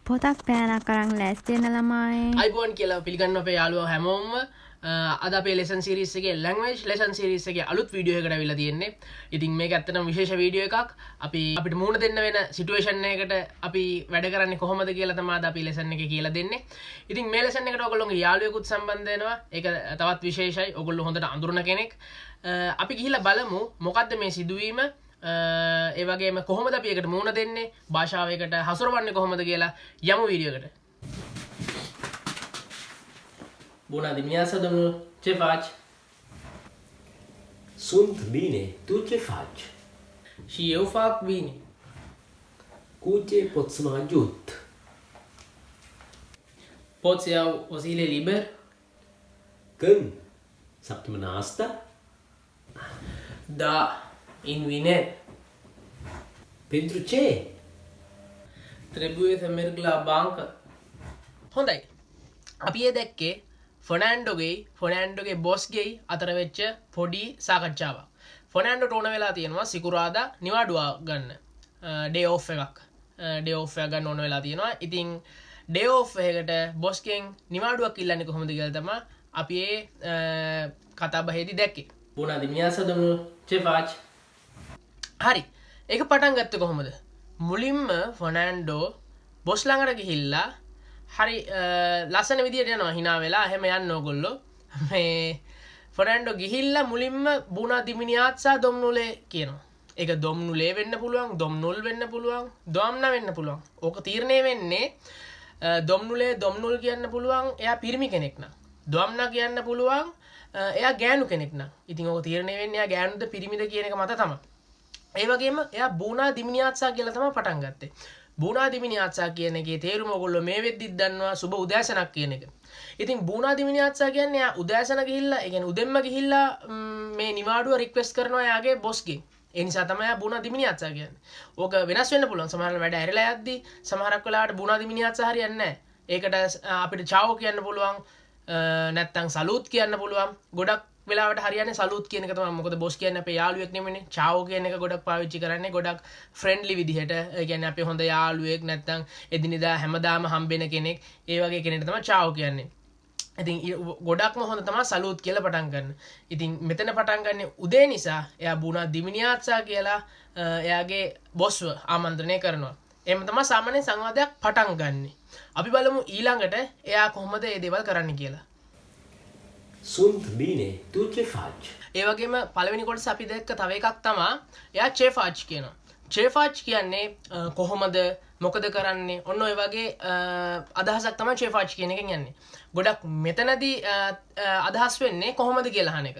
පොතක් පෑනක් කරන් ලෑස්ති වෙන ළමයි. අයිබෝන් කියලා පිළිගන්න අපේ යාළුවෝ හැමෝම අද අපේ ලෙසන් සීරීස් එකේ ලැන්ග්වේජ් ලෙසන් සීරීස් එකේ අලුත් වීඩියෝ එකකට අවිල්ලා තියෙන්නේ. ඉතින් මේක ඇත්තටම විශේෂ වීඩියෝ එකක්. අපිට මුහුණ දෙන්න වෙන සිටුේෂන් එකකට අපි වැඩ කරන්නේ කොහොමද කියලා තමයි අද අපි ලෙසන් එකේ කියලා දෙන්නේ. ඉතින් මේ ලෙසන් එකට ඔයගොල්ලෝගේ යාළුවෙකුත් සම්බන්ධ වෙනවා. ඒක තවත් විශේෂයි. ඔයගොල්ලෝ හොඳට අඳුරන කෙනෙක්. අපි ගිහිල්ලා බලමු මොකද්ද මේ සිදුවීම. ඒ වගේම කොහොමද අපි එකට මුහුණ දෙන්නේ භාෂාවයකට හසුරවන්නේ කොහොමද කියලා යමු වීඩියෝ එකට. Bună dimineața, domnul. Ce faci? Sunt bine. Tu ce faci? Și eu fac bine. Cu ce pot să mă ajut? Pot să iau o zile liber? Când? Săptămâna asta? Da, în vineri. Pentru ce? Trebuie să merg la bancă. හොඳයි. අපි ඒ දැක්කේ ෆර්නෑන්ඩෝගේ බොස්ගේ අතර වෙච්ච පොඩි සාකච්ඡාවක්. ෆර්නෑන්ඩෝට ඕන වෙලා තියෙනවා සිකුරාදා නිවාඩුව ගන්න. ඩේ ඔෆ් එකක්. ඩේ ඔෆ් එක ගන්න ඕන වෙලා තියෙනවා. ඉතින් ඩේ ඔෆ් එකකට බොස්ගෙන් නිවාඩුවක් ඉල්ලන්නේ කොහොමද කියලා තමයි අපි ඒ කතා බහේදී දැක්කේ. Bună dimineața, domnul. Ce faci? හරි. ඒක පටන් ගත්තේ කොහොමද? මුලින්ම ෆර්නෑන්ඩෝ බොස් ළඟට ගිහිල්ලා හරි ලස්සන විදියට යනවා hina වෙලා එහෙම යන්න ඕගොල්ලෝ මේ ෆර්නෑන්ඩෝ ගිහිල්ලා මුලින්ම බුනා දිමිනියාත්සා දොම්නුලේ කියනවා. ඒක දොම්නුලේ වෙන්න පුළුවන්, දොම්නුල් වෙන්න පුළුවන්, දොම්නා වෙන්න පුළුවන්. ඕක තීරණය වෙන්නේ දොම්නුලේ දොම්නුල් කියන්න පුළුවන් එයා පිරිමි කෙනෙක් නම්. දොම්නා කියන්න පුළුවන් එයා ගෑනු කෙනෙක් නම්. ඉතින් ඕක තීරණය වෙන්නේ එයා ගෑනුද පිරිමිද කියන එක මත තමයි. ඒ වගේම එයා බුනා දිමිනියාත්සා කියලා තමයි පටන් ගත්තේ. බුනා දිමිනියාත්සා කියන එකේ තේරුම ඔයගොල්ලෝ මේ වෙද්දිත් දන්නවා සුබ උදෑසනක් කියන එක. ඉතින් බුනා දිමිනියාත්සා කියන්නේ එයා උදෑසන ගිහිල්ලා, ඒ කියන්නේ උදෙන්ම ගිහිල්ලා මේ නිවාඩුව රික්වෙස්ට් කරනවා එයාගේ බොස්ගෙන්. ඒ නිසා තමයි එයා බුනා දිමිනියාත්සා කියන්නේ. ඕක වෙනස් වෙන්න පුළුවන්. සමහරවල් වැඩ ඇරලා යද්දී සමහරක් වෙලාවට බුනා දිමිනියාත්සා හරියන්නේ නැහැ. ඒකට අපිට චාවෝ කියන්න පුළුවන්, නැත්තම් සලූට් කියන්න පුළුවන්. ගොඩක් වෙලාවට හරියන්නේ සලූට් කියන එක තමයි. මොකද බොස් කියන්නේ අපේ යාළුවෙක් නෙමෙයිනේ. චාවෝ කියන එක ගොඩක් පාවිච්චි කරන්නේ ගොඩක් ෆ්‍රෙන්ඩ්ලි විදිහට. ඒ කියන්නේ අපේ හොඳ යාළුවෙක් නැත්තම් එදිනෙදා හැමදාම හම්බෙන කෙනෙක්. ඒ වගේ කෙනෙක්ට තමයි චාවෝ කියන්නේ. ඉතින් ගොඩක්ම හොඳ තමයි සලූට් කියලා පටන් ගන්න. ඉතින් මෙතන පටන් ගන්න උදේ නිසා එයා බුනා දිමිනියාත්සා කියලා එයාගේ බොස්ව ආමන්ත්‍රණය කරනවා. එහෙම තමයි සාමාන්‍ය සංවාදයක් පටන් ගන්නෙ. අපි බලමු ඊළඟට එයා කොහොමද මේ දේවල් කරන්න කියලා. Sunt bine. Tu ce faci? ඒ වගේම පළවෙනි කොටස අපි දැක්ක තව එකක් තමයි එයා che faci කියනවා. che faci කියන්නේ කොහොමද මොකද කරන්නේ ඔන්න ඔය වගේ අදහසක් තමයි che faci කියන එකෙන් යන්නේ. ගොඩක් මෙතනදී අදහස් වෙන්නේ කොහොමද කියලා අහන එක.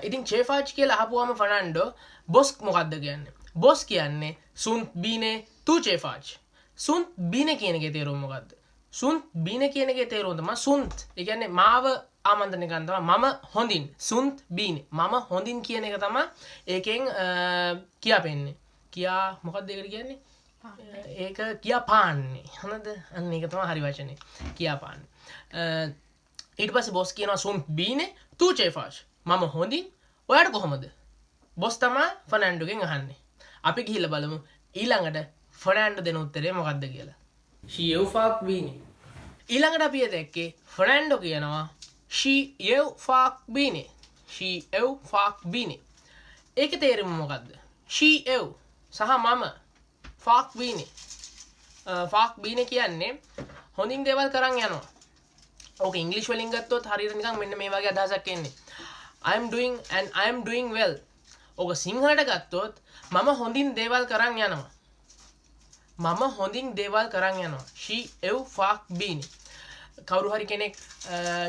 ඉතින් che faci කියලා අහපුවාම ෆර්නෑන්ඩෝ බොස් මොකද්ද කියන්නේ? බොස් කියන්නේ sunt bine tu che faci. sunt bine කියන එකේ තේරුම මොකද්ද? sunt bine කියන එකේ තේරුම තමයි sunt. ඒ කියන්නේ මාව ආමන්ත්‍රණය කරන තමයි මම හොඳින්. sunt bine. මම හොඳින් කියන එක තමයි ඒකෙන් කියපෙන්නේ. කියා මොකක්ද ඒකට කියන්නේ? ඒක කියා පාන්නේ. හොඳද? අන්න ඒක තමයි හරි වචනේ. කියා පාන්නේ. ඊට පස්සේ බොස් කියනවා sunt bine tu che faci. මම හොඳින්. ඔයාට කොහොමද? බොස් තමයි ෆර්නෑන්ඩෝගෙන් අහන්නේ. අපි ගිහිල්ලා බලමු ඊළඟට ෆර්නෑන්ඩෝ දෙන උත්තරේ මොකක්ද කියලා. She eu fac bine. ඊළඟට අපි දැක්කේ ෆර්නෑන්ඩෝ කියනවා she eu fac bine. she eu fac bine. ඒකේ තේරුම මොකද්ද? she eu සහ මම fac bine. fac bine කියන්නේ හොඳින් දේවල් කරන් යනවා. ඕක ඉංග්‍රීසි වලින් ගත්තොත් හරියට නිකන් මෙන්න මේ වගේ අදහසක් එන්නේ. I am doing and I am doing well. ඕක සිංහලට ගත්තොත් මම හොඳින් දේවල් කරන් යනවා. මම හොඳින් දේවල් කරන් යනවා. she eu fac bine. කවුරු හරි කෙනෙක්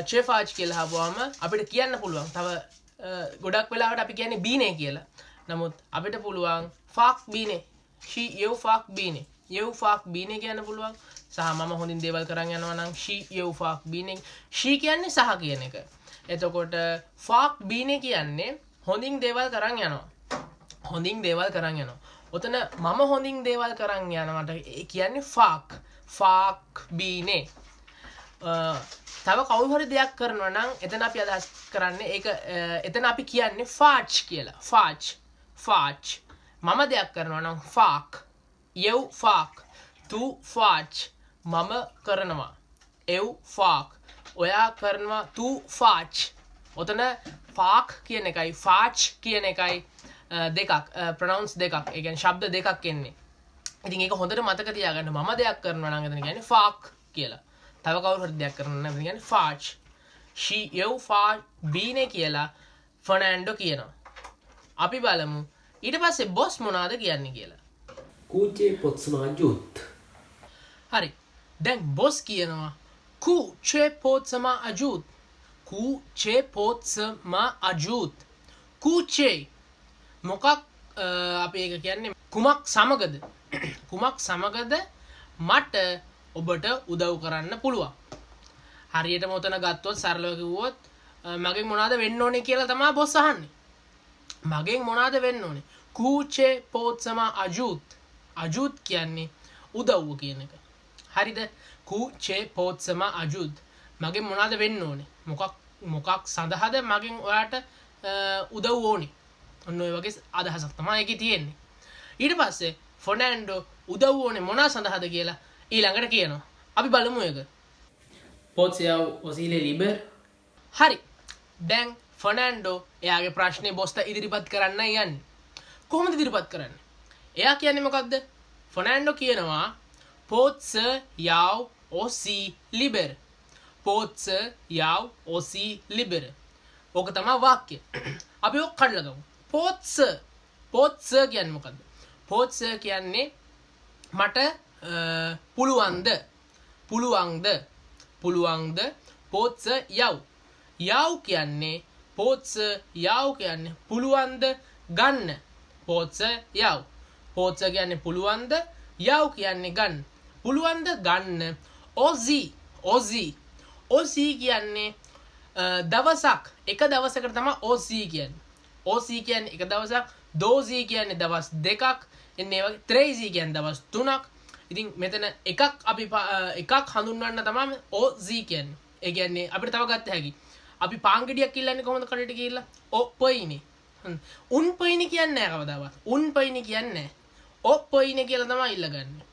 che faci කියලා අහපුවාම අපිට කියන්න පුළුවන්. තව ගොඩක් වෙලාවට අපි කියන්නේ bine කියලා. නමුත් අපිට පුළුවන් fac bine. she eu fac bine. eu fac bine කියන්න පුළුවන්. සහ මම හොඳින් දේවල් කරන් යනවා නම් she eu fac bine. she කියන්නේ සහ කියන එක. එතකොට fac bine කියන්නේ හොඳින් දේවල් කරන් යනවා. හොඳින් දේවල් කරන් යනවා. ඔතන මම හොඳින් දේවල් කරන් යනවට කියන්නේ fac. fac bine. තව කවුරු හරි දෙයක් කරනවා නම් එතන අපි අදහස් කරන්නේ ඒක එතන අපි කියන්නේ fac කියලා. fac. මම දෙයක් කරනවා නම් fac. eu fac. tu faci. මම කරනවා එව් ෆාක් ඔයා කරනවා තු ෆාච් ඔතන ෆාක් කියන එකයි ෆාච් කියන එකයි දෙකක් ප්‍රනවුන්ස් දෙකක් ඒ කියන්නේ ශබ්ද දෙකක් එන්නේ ඉතින් ඒක හොඳට මතක තියාගන්න මම දෙයක් කරනවා නම් එතන කියන්නේ ෆාක් කියලා තව කවුරු හරි දෙයක් කරනවා නම් එතන කියන්නේ ෆාච් she එව් ෆා බීනේ කියලා ෆර්නෑන්ඩෝ කියනවා අපි බලමු ඊට පස්සේ බොස් මොනවද කියන්නේ කියලා Kuche potsma ajut. හරි දැන් බොස් කියනවා ku che potsma ajut ku che potsma ajut ku che මොකක් අපි ඒක කියන්නේ කුමක් සමගද කුමක් සමගද මට ඔබට උදව් කරන්න පුළුවන් හරියට මොතන ගත්තොත් සරලව කිව්වොත් මගෙන් මොනවද වෙන්න ඕනේ කියලා තමයි බොස් අහන්නේ මගෙන් මොනවද වෙන්න ඕනේ ku che potsma ajut ajut කියන්නේ උදව්ව කියන එක හරිද ku che potsma ajut මගෙන් මොනවද වෙන්න ඕනේ මොකක් සඳහාද මගෙන් ඔයාට උදව් ඕනේ ඔන්න ඔය වගේ අදහසක් තමයි ඒකේ තියෙන්නේ ඊට පස්සේ ෆර්නෑන්ඩෝ උදව් ඕනේ මොනවා සඳහාද කියලා ඊළඟට කියනවා අපි බලමු ඒක Poți să iau o zile liber? හරි දැන් ෆර්නෑන්ඩෝ එයාගේ ප්‍රශ්නේ බොස්ට ඉදිරිපත් කරන්න යන්නේ කොහොමද ඉදිරිපත් කරන්නේ එයා කියන්නේ මොකද්ද ෆර්නෑන්ඩෝ කියනවා Poți să iau o zi liber Poți să iau o zi liber ඕක තමයි වාක්‍යය අපි ඔක් කඩලා ගමු Poți să කියන්නේ මොකද්ද Poți să කියන්නේ මට පුළුවන්ද Poți să iau කියන්නේ Poți să iau කියන්නේ පුළුවන්ද ගන්න Poți să iau Poți să කියන්නේ පුළුවන්ද යව් කියන්නේ ගන්න පුළුවන්ද ගන්න ඔසී කියන්නේ දවසක් එක දවසකට තමයි ඔසී කියන්නේ එක දවසක් දෝසී කියන්නේ දවස් දෙකක් එන්නේ වගේ ත්‍රේසී කියන්නේ දවස් තුනක් ඉතින් මෙතන එකක් අපි එකක් හඳුන්වන්න තමයි ඔසී කියන්නේ ඒ කියන්නේ අපිට තව ගත්ත හැකි අපි පාංගඩියක් ඉල්ලන්නේ කොහොමද කඩේට ගිහිල්ලා ඔප්පයිනේ උන් පයිනේ කියන්නේ නැහැ කවදාවත් උන් පයිනේ කියන්නේ නැහැ ඔප්පයිනේ කියලා තමයි ඉල්ලගන්නේ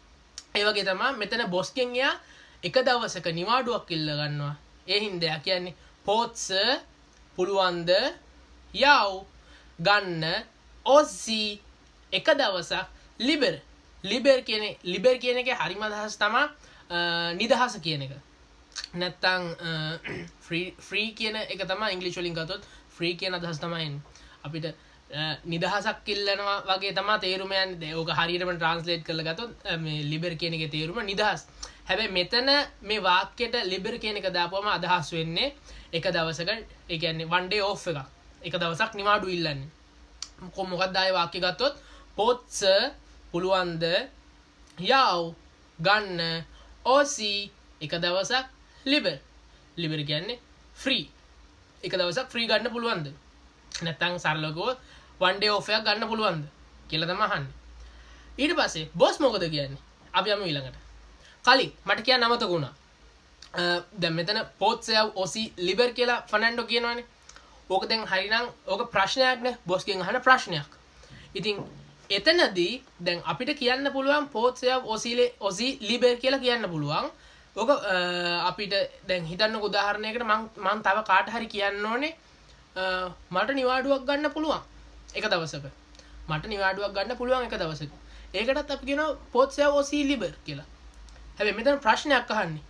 ඒ වගේ තමයි මෙතන බොස්ගෙන් එයා එක දවසක නිවාඩුවක් ඉල්ල ගන්නවා ඒ හින්දා කියන්නේ Poți să පුළුවන්ද යව් ගන්න ඔසී එක දවසක් liber කියන එකේ හරිම අදහස තමයි නිදහස කියන එක නැත්තම් free කියන එක තමයි ඉංග්‍රීසි වලින් ගත්තොත් free කියන අදහස තමයි එන්නේ අපිට නිදහසක් ඉල්ලනවා වගේ තමයි තේරුම යන්නේ ඕක හරියටම ට්‍රාන්ස්ලේට් කරලා ගත්තොත් මේ liber කියන එකේ තේරුම නිදහස් හැබැයි මෙතන මේ වාක්‍යයට liber කියන එක දාපුවම අදහස් වෙන්නේ එක දවසක ඒ කියන්නේ one day off එක දවසක් නිවාඩු ඉල්ලන්නේ මොකක්ද ආයේ වාක්‍ය ගත්තොත් Poți să පුළුවන්ද යව් ගන්න ඔසී එක දවසක් liber කියන්නේ free එක දවසක් free ගන්න පුළුවන්ද නැත්නම් සරලව කිව්වොත් one day off එකක් ගන්න පුළුවන්ද කියලා තමයි අහන්නේ ඊට පස්සේ බොස් මොකද කියන්නේ අපි යමු ඊළඟට කලින් මට කියන්න අමතක වුණා දැන් මෙතන Poți să iau o zi liber කියලා ෆර්නෑන්ඩෝ කියනවානේ ඕක දැන් හරිනම් ඕක ප්‍රශ්නයක් නේ බොස්ගෙන් අහන ප්‍රශ්නයක් ඉතින් එතනදී දැන් අපිට කියන්න පුළුවන් Poți să iau o zi liber කියලා කියන්න පුළුවන් ඕක අපිට දැන් හිතන්නකො උදාහරණයකට මම තව කාට හරි කියන්න ඕනේ මට නිවාඩුවක් ගන්න පුළුවන් එක දවසක මට නිවාඩුවක් ගන්න පුළුවන් එක දවසක ඒකටත් අපි කියනවා Poți să iau o zi liber කියලා හැබැයි මෙතන ප්‍රශ්නයක් අහන්නේ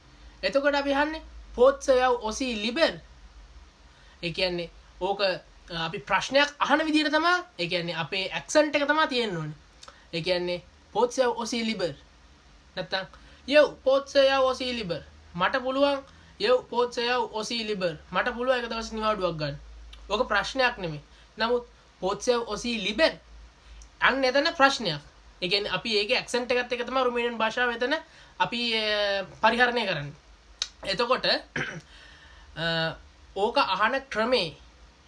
එතකොට අපි අහන්නේ Poți să iau o zi liber ඒ කියන්නේ ඕක අපි ප්‍රශ්නයක් අහන විදිහට තමයි ඒ කියන්නේ අපේ ඇක්සන්ට් එක තමයි තියෙන්න ඕනේ ඒ කියන්නේ Poți să iau o zi liber නැත්තම් යෝ Poți să iau o zi liber මට පුළුවන් යෝ Poți să iau o zi liber මට පුළුවන් එක දවසක් නිවාඩුවක් ගන්න ඕක ප්‍රශ්නයක් නෙමෙයි නමුත් Poți să iau o zi liber අන්න එතන ප්‍රශ්නයක් ඒ කියන්නේ අපි ඒකේ ඇක්සන්ට් එකත් එක තමයි රුමේනියන් භාෂාව එතන අපි පරිහරණය කරන්නේ එතකොට ඕක අහන ක්‍රමේ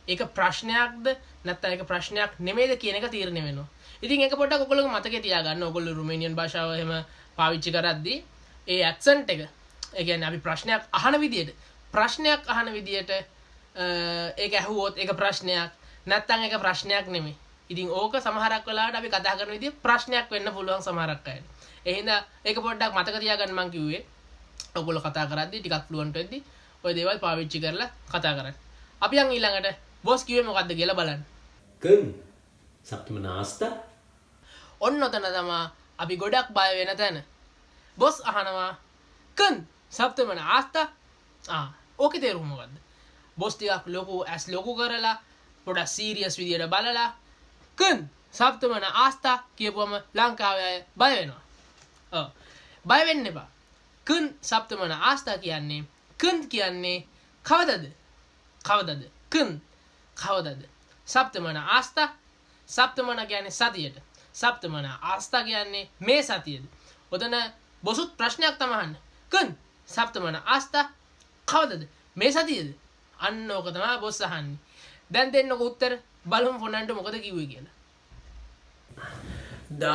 ඒක ප්‍රශ්නයක්ද නැත්නම් ඒක ප්‍රශ්නයක් නෙමෙයිද කියන එක තීරණය වෙනවා. ඉතින් ඒක පොඩ්ඩක් ඔයගොල්ලෝ මතකේ තියාගන්න. ඔයගොල්ලෝ රුමේනියන් භාෂාව එහෙම පාවිච්චි කරද්දී ඒ ඇක්සන්ට් එක ඒ කියන්නේ අපි ප්‍රශ්නයක් අහන විදියට ඒක ඇහුවොත් ඒක ප්‍රශ්නයක් නැත්නම් ඒක ප්‍රශ්නයක් නෙමෙයි. ඉතින් ඕක සමහරක් වෙලාවට අපි කතා කරන විදිය ප්‍රශ්නයක් වෙන්න පුළුවන් සමහරක් අයට. ඒ හින්දා ඒක පොඩ්ඩක් මතක තියාගන්න මං කිව්වේ. ඔයගොල්ලෝ කතා කරද්දී ටිකක් ෆ්ලුවන්ට් වෙද්දී ඔය දේවල් පාවිච්චි කරලා කතා කරන්න. අපි යන් ඊළඟට බොස් කිව්වේ මොකද්ද කියලා බලන්න. Kun. Sabt man Asta? ඔන්න ඔතන තමයි අපි ගොඩක් බය වෙන තැන. බොස් අහනවා කන් සප්තමන ආස්තා ඕකේ තේරුම මොකද්ද? බොස් ටිකක් ලොකු කරලා පොඩක් සීරියස් විදියට බලලා කන් සප්තමන ආස්තා කියපුවම ලංකාවේ අය බය වෙනවා. බය වෙන්න එපා. කන් සප්තමන ආස්තා කියන්නේ කන් කියන්නේ කවදද? කන් කවදද? සප්තමන ආස්තා සප්තමන කියන්නේ සතියට. සප්තමන ආස්තා කියන්නේ මේ සතියේද? ඔතන බොසුත් ප්‍රශ්නයක් තමයි අහන්නේ. කන් සප්තමන ආස්තා කවදද? මේ සතියේද? අන්න ඕක තමයි බොස් අහන්නේ. දැන් දෙන්නකො උත්තර බලමු ෆොනන්ඩෝ මොකද කිව්වේ කියලා. Da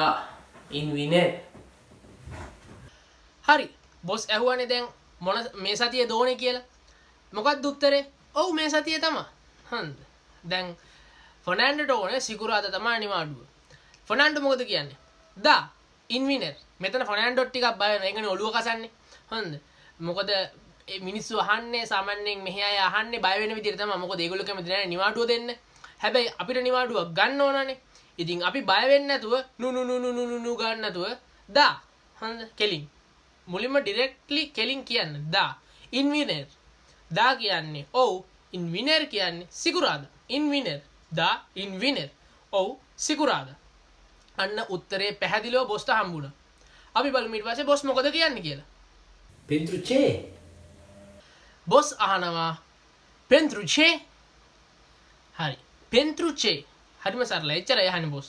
inviner. හරි. බොස් ඇහුවානේ දැන් මොන මේ සතියේ දෝනේ කියලා. මොකක්ද උත්තරේ? ඔව් මේ සතියේ තමයි. හරිද? දැන් ෆොනන්ඩෝට ඕනේ සිකුරාදා තමයි නිවාඩුව. ෆොනන්ඩෝ මොකද කියන්නේ? Da inviner. මෙතන ෆොනන්ඩෝ ටිකක් බය වෙනවා. ඒකනේ ඔළුව කසන්නේ. හරිද? මොකද මිනිස්සු අහන්නේ සාමාන්‍යයෙන් මෙහි අය අහන්නේ බය වෙන විදිහට තමයි. මොකද ඒගොල්ලෝ කැමති නැහැ නිවාඩුව දෙන්න. හැබැයි අපිට නිවාඩුවක් ගන්න ඕනනේ. ඉතින් අපි බය වෙන්නේ නැතුව නු ගන්න නැතුව da හරිද? කෙලින්. මුලින්ම ඩිරෙක්ට්ලි කෙලින් කියන්න da inviner. da කියන්නේ ඔව් inviner කියන්නේ සිකුරාදා. inviner da inviner. ඔව් සිකුරාදා. අන්න උත්තරේ පැහැදිලිව බොස්ට හම්බුණා. අපි බලමු ඊට පස්සේ බොස් මොකද කියන්නේ කියලා. Pentru ce? බොස් අහනවා pentru ce? හරි. pentru ce? හරිම සරලයි. එච්චරයි අහන්නේ බොස්.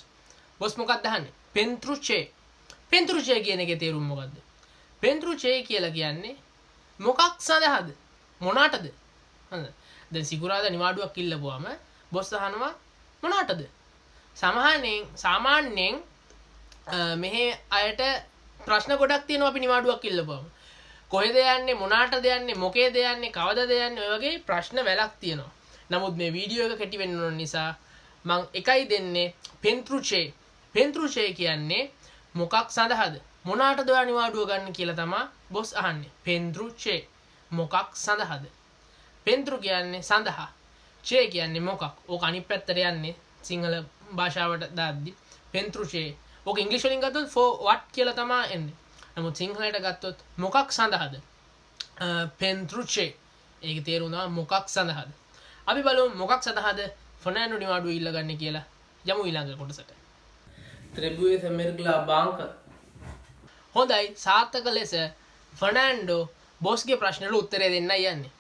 බොස් මොකක්ද අහන්නේ? pentru ce? pentru ce කියන එකේ තේරුම මොකද්ද? pentru ce කියලා කියන්නේ මොකක් සඳහාද? මොනාටද? හරිද? දැන් සිකුරාදා නිවාඩුවක් ඉල්ලපුවාම බොස් අහනවා මොනාටද? සාමාන්‍යයෙන් මෙහි අයට ප්‍රශ්න ගොඩක් තියෙනවා අපි නිවාඩුවක් ඉල්ලපුවාම. කොහෙද යන්නේ මොනාටද යන්නේ මොකේද යන්නේ කවදද යන්නේ ඔය වගේ ප්‍රශ්න වැලක් තියෙනවා. නමුත් මේ වීඩියෝ එක කෙටි වෙන්න ඕන නිසා මම එකයි දෙන්නේ pentru ce. pentru ce කියන්නේ මොකක් සඳහාද? මොනාටද ඔයා නිවාඩුව ගන්න කියලා තමයි බොස් අහන්නේ. pentru ce මොකක් සඳහාද? pentru කියන්නේ සඳහා. ce කියන්නේ මොකක්. ඕක අනිත් පැත්තට යන්නේ සිංහල භාෂාවට දාද්දි pentru ce. ඕක ඉංග්‍රීසි වලින් ගත්තොත් for what කියලා තමයි එන්නේ. නමුත් සිංහලයට ගත්තොත් මොකක් සඳහාද? pentru ce. ඒකේ තේරුම තමයි මොකක් සඳහාද. අපි බලමු මොකක් සඳහාද ෆර්නෑන්ඩෝ නිවාඩුව ඉල්ලගන්නේ කියලා. යමු ඊළඟ කොටසට. Trebuie să merg la bancă. හොඳයි සාර්ථක ලෙස ෆර්නෑන්ඩෝ බොස්ගේ ප්‍රශ්නෙට උත්තරය දෙන්නයි යන්නේ.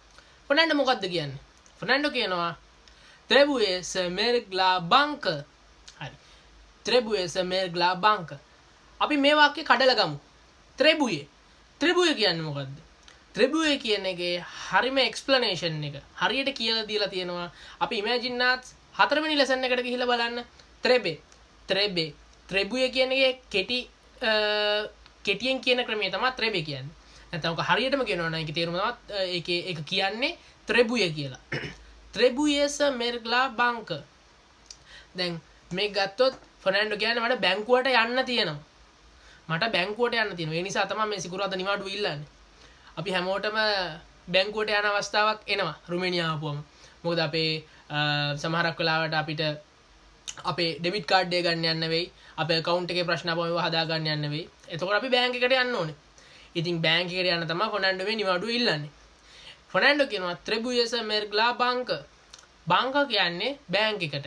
ෆර්නෑන්ඩෝ මොකද්ද කියන්නේ? ෆර්නෑන්ඩෝ කියනවා Trebuie să merg la bancă. හරි. Trebuie să merg la bancă. අපි මේ වාක්‍ය කඩලා ගමු. Trebuie. Trebuie කියන්නේ මොකද්ද? Trebuie කියන එකේ හරිම එක්ස්ප්ලනේෂන් එක. හරියට කියලා දීලා තියෙනවා. අපි ඉමේජින් නාත් 4 වෙනි ලෙසන් එකට ගිහිල්ලා බලන්න. Trebe. Trebuie කියන එකේ කෙටියෙන් කියන ක්‍රමය තමයි Trebe කියන්නේ. නැත්නම් ඔක හරියටම කියනවා නම් ඒකේ තේරුම තමයි ඒක කියන්නේ Trebuie කියලා. Trebuie să merg la bancă. දැන් මේ ගත්තොත් ෆර්නෑන්ඩෝ කියන්නේ මට බැංකුවට යන්න තියෙනවා. ඒ නිසා තමයි මේ සිකුරාදා නිවාඩුව ඉල්ලන්නේ. අපි හැමෝටම බැංකුවට යන අවස්ථාවක් එනවා රුමේනියාව ආපුවම. මොකද අපේ සමහරක් වෙලාවට අපිට අපේ ඩෙබිට් කාඩ් එක ගන්න යන්න වෙයි. අපේ account එකේ ප්‍රශ්න ආපුවම ඒවා හදා ගන්න යන්න වෙයි. එතකොට අපි බැංක් එකට යන්න ඕනේ. ඉතින් බැංක් එකට යන්න තමයි ෆර්නෑන්ඩෝ මේ නිවාඩුව ඉල්ලන්නේ. ෆර්නෑන්ඩෝ කියනවා Trebuie să merg la bancă. bancă කියන්නේ බැංක් එකට.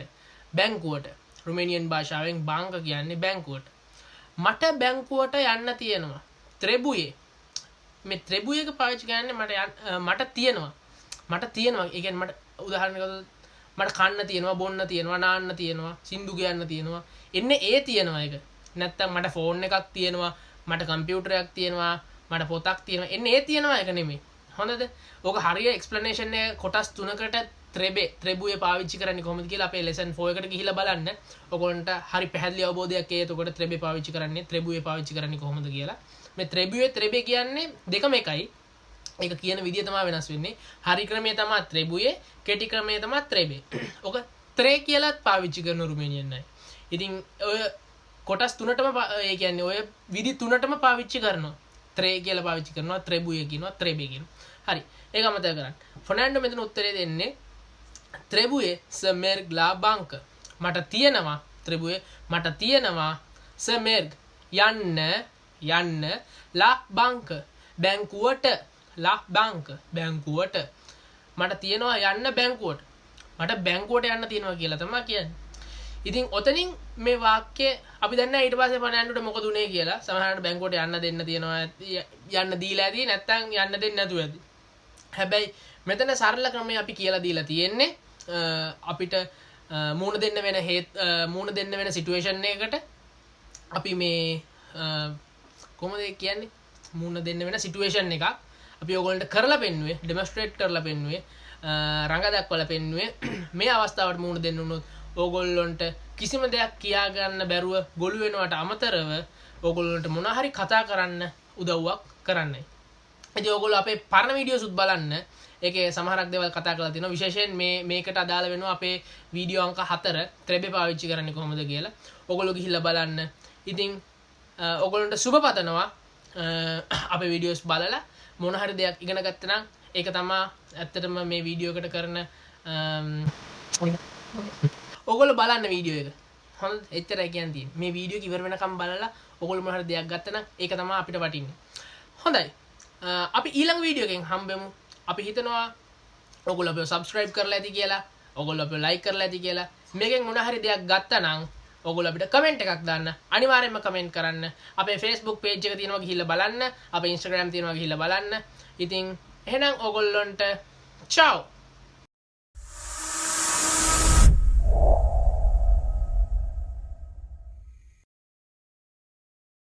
බැංකුවට. රුමේනියන් භාෂාවෙන් bancă කියන්නේ බැංකුවට. මට බැංකුවට යන්න තියෙනවා. Trebuie. මේ Trebuie එක පාවිච්චි කරන්නේ මට තියෙනවා. ඒ කියන්නේ මට උදාහරණයක් ගත්තොත් මට කන්න තියෙනවා, බොන්න තියෙනවා, නාන්න තියෙනවා, සින්දු කියන්න තියෙනවා. එන්නේ ඒ තියෙනවා එක. නැත්තම් මට ෆෝන් එකක් තියෙනවා, මට කම්පියුටරයක් තියෙනවා, මට පොතක් තියෙනවා. එන්නේ ඒ තියෙනවා එක නෙමෙයි. හොඳද? ඕක හරිය එක්ස්ප්ලනේෂන් එක කොටස් 3කට Trebuie පාවිච්චි කරන්නේ කොහොමද කියලා අපේ ලෙසන් 4 එකට ගිහිල්ලා බලන්න. ඔයගොල්ලන්ට හරි පැහැදිලි අවබෝධයක් එයි. එතකොට Trebuie පාවිච්චි කරන්නේ පාවිච්චි කරන්නේ කොහොමද කියලා. මේ Trebuie කියන්නේ දෙකම එකයි. ඒක කියන විදිය තමයි වෙනස් වෙන්නේ. හරි ක්‍රමය තමයි Trebuie, කෙටි ක්‍රමය තමයි Trebe. ඔක tre කියලාත් පාවිච්චි කරන රුමේනියන් අය. ඉතින් ඔය කොටස් 3ටම ඒ කියන්නේ ඔය විදි 3ටම පාවිච්චි කරනවා. ත්‍රේ කියලා පාවිච්චි කරනවා ත්‍රෙබුයේ කියනවා ත්‍රෙබේ කියනවා හරි ඒක අමතක කරන්න ෆර්නෑන්ඩෝ මෙතන උත්තරේ දෙන්නේ ත්‍රෙබුයේ සමෙර්ග් ලා බාංක මට තියෙනවා ත්‍රෙබුයේ මට තියෙනවා සමෙර්ග් යන්න ලා බාංක බැංකුවට ලා බාංක බැංකුවට මට තියෙනවා යන්න බැංකුවට මට බැංකුවට යන්න තියෙනවා කියලා තමයි කියන්නේ ඉතින් ඔතනින් මේ වාක්‍ය අපි දන්න ඊට පස්සේ ෆර්නෑන්ඩෝට මොකද උනේ කියලා සමහරවිට බැංකුවට යන්න දෙන්න තියෙනවා යන්න දීලා ඇති නැත්නම් යන්න දෙන්නේ නැතුව ඇති හැබැයි මෙතන සරල ක්‍රමය අපි කියලා දීලා තියෙන්නේ අපිට මූණ දෙන්න වෙන මූණ දෙන්න වෙන සිටුේෂන් එකකට අපි මේ කොහොමද කියන්නේ මූණ දෙන්න වෙන සිටුේෂන් එකක් අපි ඕගොල්ලන්ට කරලා පෙන්නුවේ ඩෙමොන්ස්ට්‍රේට් කරලා පෙන්නුවේ රඟ දක්වලා පෙන්නුවේ මේ අවස්ථාවට මූණ දෙන්න උනොත් ඕගොල්ලොන්ට කිසිම දෙයක් කියා ගන්න බැරුව ගොළු වෙනවට අමතරව ඕගොල්ලොන්ට මොන හරි කතා කරන්න උදව්වක් කරන්නයි. ඉතින් ඕගොල්ලෝ අපේ පරණ වීඩියෝස් උත් බලන්න. ඒකේ සමහරක් දේවල් කතා කරලා තියෙනවා. විශේෂයෙන් මේකට අදාළ වෙනවා අපේ වීඩියෝ අංක 4 ත්‍රෙබේ පාවිච්චි කරන්නේ කොහොමද කියලා. ඕගොල්ලෝ ගිහිල්ලා බලන්න. ඉතින් ඕගොල්ලන්ට සුබ පතනවා අපේ වීඩියෝස් බලලා මොන හරි දෙයක් ඉගෙන ගත්තා නම් ඒක තමයි ඇත්තටම මේ වීඩියෝ එකට කරන ඔගොල්ලෝ බලන්න වීඩියෝ එක. හොඳ එච්චරයි කියන්න තියෙන්නේ. මේ වීඩියෝ එක ඉවර වෙනකම් බලලා ඔගොල්ලෝ මොන හරි දෙයක් ගත්තා නම් ඒක තමයි අපිට වටින්නේ. හොඳයි. අපි ඊළඟ වීඩියෝ එකෙන් හම්බෙමු. අපි හිතනවා ඔගොල්ලෝ අපිව subscribe කරලා ඇති කියලා, ඔගොල්ලෝ අපිව like කරලා ඇති කියලා. මේකෙන් මොන හරි දෙයක් ගත්තා නම් ඔගොල්ලෝ අපිට comment එකක් දාන්න. අනිවාර්යෙන්ම comment කරන්න. අපේ Facebook page එක තියෙනවා ගිහිල්ලා බලන්න. අපේ Instagram තියෙනවා ගිහිල්ලා බලන්න. ඉතින් එහෙනම් ඔගොල්ලොන්ට ciao